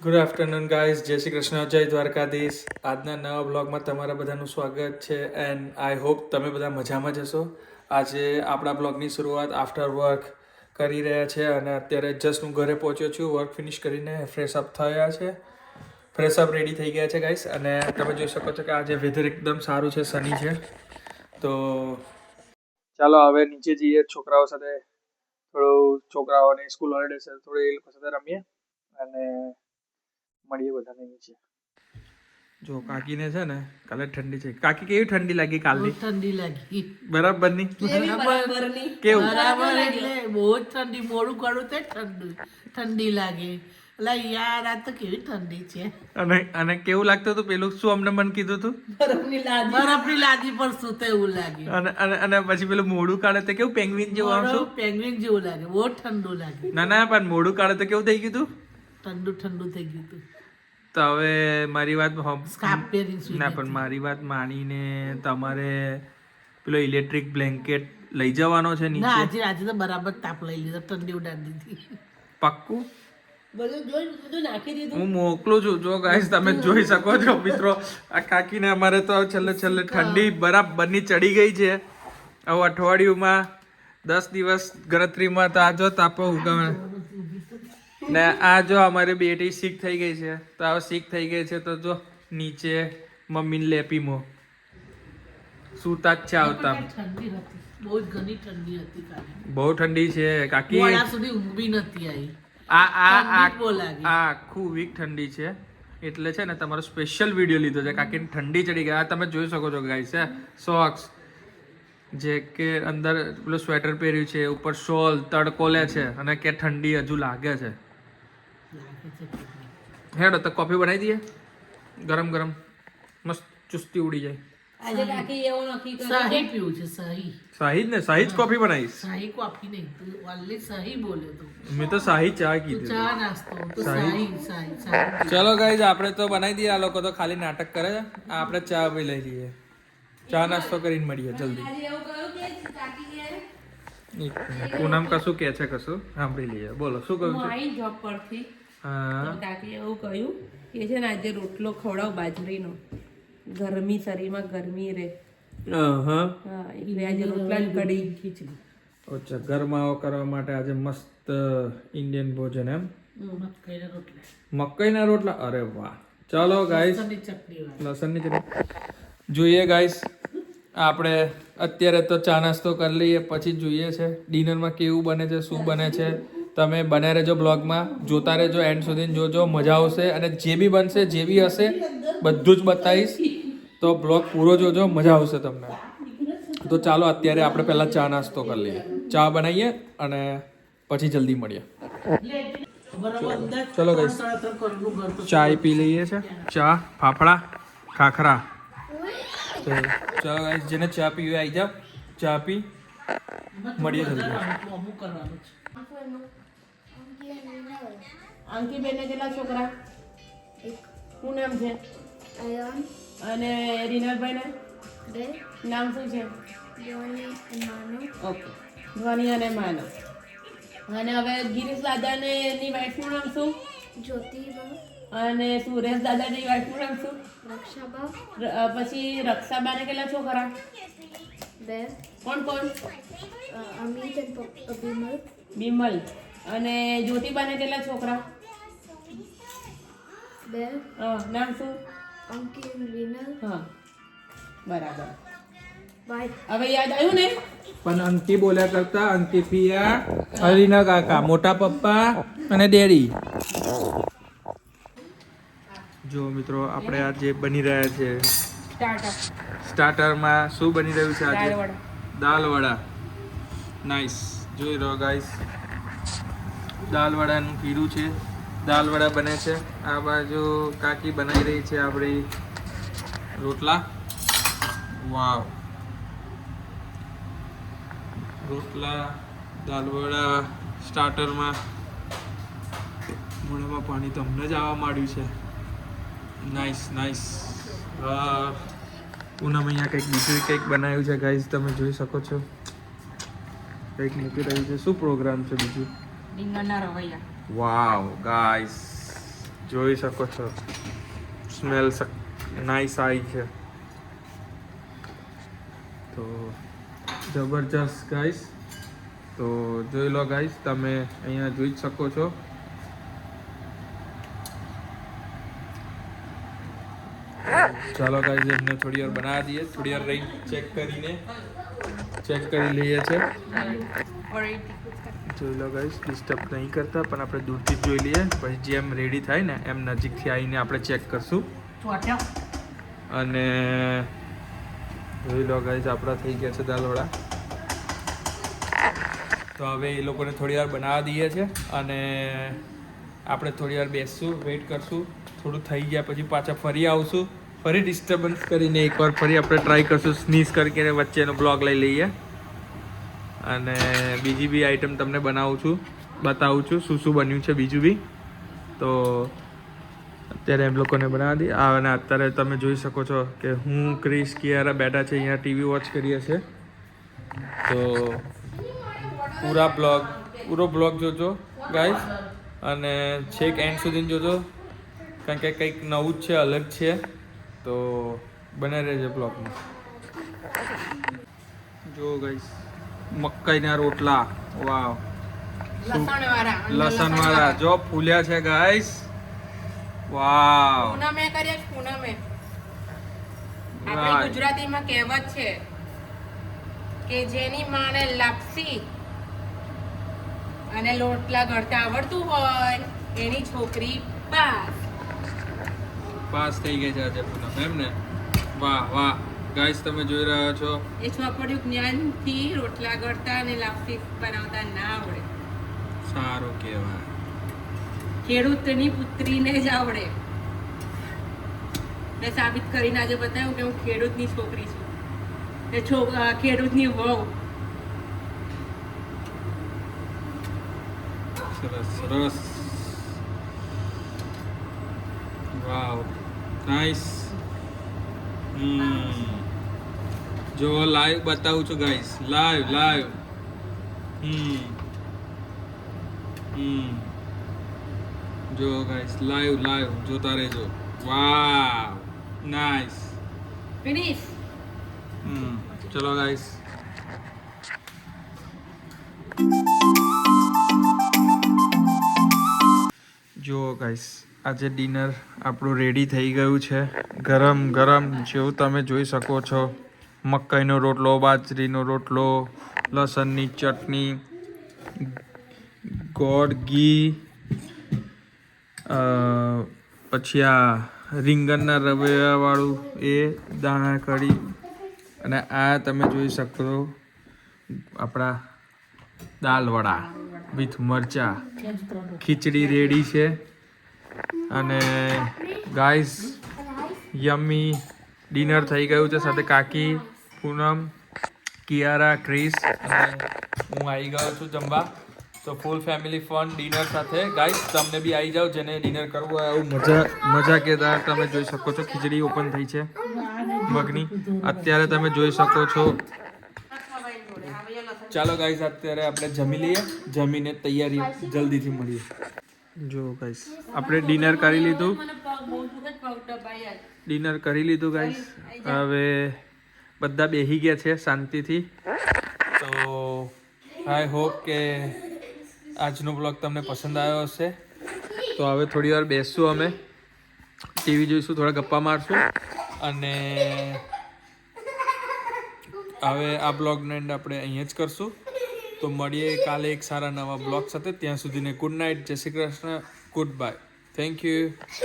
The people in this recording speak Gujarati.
ગુડ આફ્ટરનૂન ગાઈઝ, જય શ્રી કૃષ્ણ, જય દ્વારકાધીશ. આજના નવા બ્લોગમાં તમારા બધાનું સ્વાગત છે એન્ડ આઈ હોપ તમે બધા મજામાં જ હશો. આજે આપણા બ્લોગની શરૂઆત આફ્ટર વર્ક કરી રહ્યા છે અને અત્યારે જસ્ટ હું ઘરે પહોંચ્યો છું. વર્ક ફિનિશ કરીને ફ્રેશ અપ થયા છે, ફ્રેશ અપ રેડી થઈ ગયા છે ગાઈઝ. અને તમે જોઈ શકો છો કે આજે વેધર એકદમ સારું છે, સની છે. તો ચાલો હવે નીચે જઈએ, છોકરાઓ સાથે થોડું, છોકરાઓની સ્કૂલ હોલિડે છે, થોડું એ લોકો સાથે રમીએ અને મળીએ બધાને નીચે. જો કાકીને છે ને કાલે ઠંડી છે. કાકી કેવી ઠંડી લાગી કાલની? ઠંડી લાગી બરાબર ની? કેવું બરાબર એટલે બહુ જ ઠંડી, મોડું કરું તે ઠંડી લાગે. એટલે યાર આ તો કેવી ઠંડી છે. અને કેવું લાગતું હતું પેલું શું અમને મને કીધું હતું? બરફની લાદી પર સૂતે એવું લાગે. અને પછી પેલું મોઢું કાઢે તો કેવું પેંગ્વિન જેવું આમ શું? પેંગ્વિન જેવું લાગે, બહુ ઠંડુ લાગે. ના પણ મોઢું કાઢે તો કેવું થઈ ગયું હતું? ઠંડુ થઈ ગયું હતું. તો હવે મારી વાત સ્કાર્ફ પહેરીને સૂઈ ના, પણ મારી વાત માનીને તમારે પેલો ઇલેક્ટ્રિક બ્લેન્કેટ લઈ જવાનો છે ના, નીચે. આજે તો બરાબર તાપ લઈ લીધો, ઠંડી ઉડાડી દીધી. પાક્કું? બધું નાખી દીધું. હું મોકલું છું. જો ગાઈસ તમે જોઈ શકો છો મિત્રો, આ કાકીને અમારે તો છેલ્લે ઠંડી બરાબરની ચડી ગઈ છે. હવે અઠવાડિયુંમાં 10 દિવસ ગણતરીમાં તો આ જો તાપો ઉગામે ને આ જો અમારી બેટી શીખ થઈ ગઈ છે. તો હવે શીખ થઈ ગઈ છે તો જો નીચે મમ્મીને લેપીમાં સૂતા જ છે આવતા. ઠંડી હતી, બહુ જ ઘણી ઠંડી હતી કાલે. બહુ ઠંડી છે કાકી. મોડા સુધી ઊંઘ બી નથી આવી. આખું વીક ઠંડી છે. એટલે છે ને તમારો સ્પેશિયલ વિડીયો લીધો છે કાકી ઠંડી ચડી ગઈ. આ તમે જોઈ શકો છો ગાઈસ, છે સોક્સ, જે કે અંદર પેલું સ્વેટર પહેર્યું છે, ઉપર શોલ, તડકો લે છે અને કે ઠંડી હજુ લાગે છે. હેડો તો કોફી બનાવી દઈએ ગરમ ગરમ, મસ્ત ચુસ્તી ઉડી જાય. આજે કાકી એવું નક્કી કર્યું શાહી પીવું છે, શાહી. શાહી જ ને, શાહી જ કોફી બનાવીશ. શાહી કોફી નહીં, તું ઓનલી શાહી બોલ્યો તું. મેં તો શાહી ચા તું કીધી. ચા નાસ્તો, તો શાહી. શાહી. ચલો ગાઈઝ, આપણે તો બનાવી દઈએ. આ લોકો તો ખાલી નાટક કરે છે. આપણે ચા બી લઈ લઈએ, ચા નાસ્તો કરીને મળીએ જલ્દી. આજે એવું કહ્યું કે કાકીએ એક મિનિટ. પૂનમ કશું કે છે, કશું સાંભળી લઈએ. બોલો શું કહ્યું હું છે? આવી જોબ પરથી હા, તો કાકીએ એવું કહ્યું કે છે ને આજે રોટલો ખવડાવ બાજરીનો, ગરમી શરીરમાં ગરમી રહે. હા, એટલે આજે રોટલા ને કઢી. ખીચડી. અચ્છા, ગરમાવો કરવા માટે આજે મસ્ત ઇન્ડિયન ભોજન એમ. મકાઈના રોટલા. મકાઈના રોટલા, અરે વાહ. ચાલો ગાઈસ, લસણની ચટણી વાળા. લસણની ચટણી જોઈએ ગાઈસ. આપણે અત્યારે તો ચા નાસ્તો કરી લઈએ, પછી જોઈએ છે ડિનરમાં કેવું બને છે, શું બને છે. તમે બને રહેજો બ્લોગમાં, જોતા રહેજો, એન્ડ સુધી જોજો, મજા આવશે. અને જે બી બનશે, જે બી હશે બધું જ બતાવીશ. તો બ્લોગ પૂરો જોજો, મજા આવશે તમને. તો ચાલો અત્યારે આપણે પહેલાં ચા નાસ્તો કરી લઈએ, ચા બનાવીએ અને પછી જલ્દી મળીએ. ચલો ગાઈસ, ચાય પી લઈએ છે. ચા, ફાફડા, ખાખરા. તો ચાલો ગાઈસ, જેને ચા પીવી આવી જાવ, ચા પી મળીએ જલ્દી. અમુક કરવાનું છે. અંકી બેને કેટલા છોકરા? શું નામ છે? અને રીનલભાઈ ને નામ શું છે? ઓકે, ધ્વની અને માનવ. અને હવે ગિરીશ દાદા ને એની વાઈફ નું નામ શું? જ્યોતિબા, અને સુરેશ દાદા ની વાઈફ નું નામ શું? રક્ષાબા, પછી રક્ષાબા ને કેટલા છોકરા? 2, કોણ કોણ? અમિત અને બિમલ, બિમલ. અને જ્યોતિબા ને કેટલા છોકરા? 2, નામ શું? અંકિત અને રીનલ. હા, બરાબર. બાય. હવે યાદ આવ્યું ને? પણ અંકી બોલ્યા કરતા અંકી પિયા, હરીના કાકા, મોટા પપ્પા અને ડેડી. જો મિત્રો, આપણે આ જે બની રહ્યા છે સ્ટાર્ટરમાં, શું બની રહ્યું છે આજે? દાલ વડા. નાઈસ. જોઈ રહ્યો ગાઈસ, દાલ વડાનું ખીરું છે, દાલ વડા બને છે. આ બાજુ કાકી બનાવી રહી છે આપણી રોટલા. વાવ, રોટલા, દાલ વડા સ્ટાર્ટરમાં. મોઢામાં પાણી તો અમને જ આવવા માંડ્યું છે. Nice nice. પૂનમ અહીંયા કંઈક બીજું કંઈક બનાવ્યું છે ગાઈઝ, તમે જોઈ શકો છો. કંઈક મૂકી રહ્યું છે. શું પ્રોગ્રામ છે બીજું? રીંગણના રવૈયા. વાવ ગાઈઝ, જોઈ શકો છો સ્મેલ નાઇસ આવી છે. તો જબરજસ્ત ગાઈસ. તો જોઈ લો ગાઈસ, તમે અહીંયા જોઈ જ શકો છો. ચાલો ગાઈસ, એમને થોડી વાર બનાવી દઈએ, થોડી વાર રહી ચેક કરી લઈએ છે. જોઈ લો ગાઈસ, ડિસ્ટર્બ નહીં કરતા, પણ આપણે દૂરથી જ જોઈ લઈએ, પછી જેમ રેડી થાય ને એમ નજીકથી આવીને આપણે ચેક કરશું. અને જોઈ લો ગાઈસ, આપણા થઈ ગયા છે દાલવડા. તો હવે એ લોકોને થોડી વાર બનાવવા દઈએ છે અને આપણે થોડી વાર બેસશું, વેઇટ કરશું. થોડું થઈ ગયા પછી પાછા ફરી આવશું, ફરી ડિસ્ટર્બન્સ કરીને એકવાર ફરી આપણે ટ્રાય કરશું સ્નીઝ કરીને વચ્ચેનો બ્લોગ લઈ લઈએ. અને બીજી બી આઈટમ તમને બતાવું છું શું શું બન્યું છે બીજું બી. તો અત્યારે એમ લોકોને બનાવી દઈએ. અને અત્યારે તમે જોઈ શકો છો કે હું, ક્રિસ, કિયારા બેઠા છે અહીંયા, ટીવી વોચ કરીએ છીએ. તો પૂરો બ્લોગ જોજો ગાઈસ, અને છેક એન્ડ સુધી જોજો, કારણ કે કંઈક નવું જ છે, અલગ છે. તો બને રહેજો બ્લોગમાં. જો ગાઈસ, મકાઈના રોટલા, વાવ, લસણવાળા જો ફૂલ્યા છે ગાઈસ, વાવ. પૂનમે કરીએ પૂનમે. આપણી ગુજરાતીમાં કહેવત છે કે જેની માને લાપસી અને લોટલા ઘડતા આવડતું હોય એની છોકરી પાસ થઈ ગઈ છે આજે પૂનમ, એમ ને? વાહ વાહ ગાઈસ, તમે જોઈ રહ્યા છો એ ચોપડિયું જ્ઞાનથી રોટલા ઘડતા અને લાપસી બનાવતા ના આવડે. સારું કહેવાય. ખેડૂતની પુત્રીને જ આવડે. મેં સાબિત કરીને આજે બતાવ્યું કે હું ખેડૂતની છોકરી છું, ખેડૂતની વહુ. સરસ. વાવ, નાઈસ. જો લાઈવ બતાવું છું ગાઈસ, લાઈવ. જો ગાઈસ, લાઈવ જોતા રહેજો. વાવ, નાઈસ. ફિનિશ. ચલો ગાઈસ. જો ગાઈસ, આજે ડિનર આપણું રેડી થઈ ગયું છે, ગરમ જેવું તમે જોઈ શકો છો. મકાઈનો રોટલો, બાજરીનો રોટલો, લસણની ચટણી, ગોળ, ઘી, પછી આ રીંગણના રવૈયાવાળું એ, દાણા કઢી, અને આ તમે જોઈ શકો આપણા દાલવડા વિથ મરચા. ખીચડી રેડી છે. અને ગાઈસ, યમ્મી ડિનર થઈ ગયું છે. સાથે કાકી, પૂનમ, કિયારા, ક્રિસ અને હું આવી ગયો છું જમવા. તો ફૂલ ફેમિલી ફન ડિનર સાથે. ગાઈસ, તમને બી આવી જાઓ, જેને ડિનર કરવું હોય એવું મજા કેદાર. તમે જોઈ શકો છો ખીચડી ઓપન થઈ છે મગની, અત્યારે તમે જોઈ શકો છો. ચાલો ગાઈસ, અત્યારે આપણે જમી લઈએ, જમીને તૈયારી જલ્દીથી મળીએ. જો ગાઈસ, આપણે ડિનર કરી લીધું ગાઈસ. હવે બધા બેસી ગયા છે શાંતિથી. તો આઈ હોપ કે આજનો બ્લોગ તમને પસંદ આવ્યો હશે. તો હવે થોડી વાર બેસશું, અમે ટીવી જોઈશું, થોડા ગપ્પા મારશું, અને હવે આ બ્લોગનો એન્ડ આપણે અહીંયા જ કરશું. તો મળીએ કાલે એક સારા નવા બ્લોગ સાથે. ત્યાં સુધીને ગુડ નાઇટ, જય Shri Krishna, good bye, thank you.